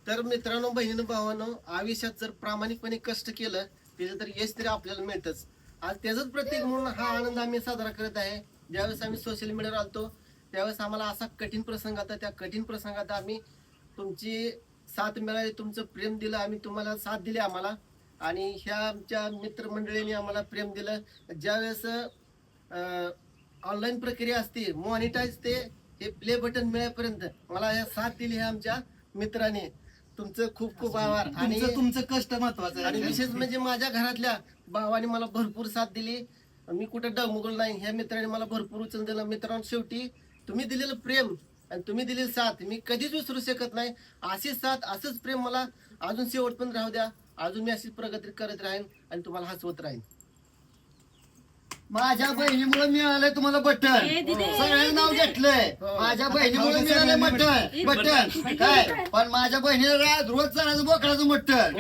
तर मित्रांनो, बहिणीनं, भावांनो, आयुष्यात जर प्रामाणिकपणे कष्ट केलं त्याचं तर यश तरी आपल्याला मिळतच. आज त्याचंच प्रतीक म्हणून हा आनंद आम्ही साजरा करत आहे. ज्यावेळेस आम्ही सोशल मीडियावर आलतो त्यावेळेस आम्हाला असा कठीण प्रसंग आता, त्या कठीण प्रसंगात आम्ही तुमची साथ मिळाली, तुमचं प्रेम दिलं, आम्ही तुम्हाला साथ दिली आम्हाला. आणि ह्या आमच्या मित्रमंडळींनी आम्हाला प्रेम दिलं. ज्यावेळेस ऑनलाईन प्रक्रिया असते, मॉनिटाईज ते हे प्ले बटन मिळेपर्यंत मला या साथ दिली ह्या आमच्या मित्राने. तुमचं खूप खूप आभार. आणि तुमचं कष्ट महत्वाचं आणि आहे. विशेष म्हणजे माझ्या घरातल्या भावाने मला भरपूर साथ दिली. मी कुठं डगमगलो नाही. ह्या मित्राने मला भरपूर उचल दिलं. मित्रांनो, शेवटी तुम्ही दिलेलं प्रेम आणि तुम्ही दिलेली साथ मी कधीच विसरू शकत नाही. अशीच साथ, असंच प्रेम मला अजून शेवट पण राहू द्या. अजून मी अशीच प्रगती करत राहीन आणि तुम्हाला हसवत राहीन. माझ्या बहिणीमुळे मिळालंय तुम्हाला बटन. सगळ्यांनी नाव घेतलंय. माझ्या बहिणीमुळे मिळालंय बटन काय, पण माझ्या बहिणीला रोज चालायचं बोकडाचं मटण.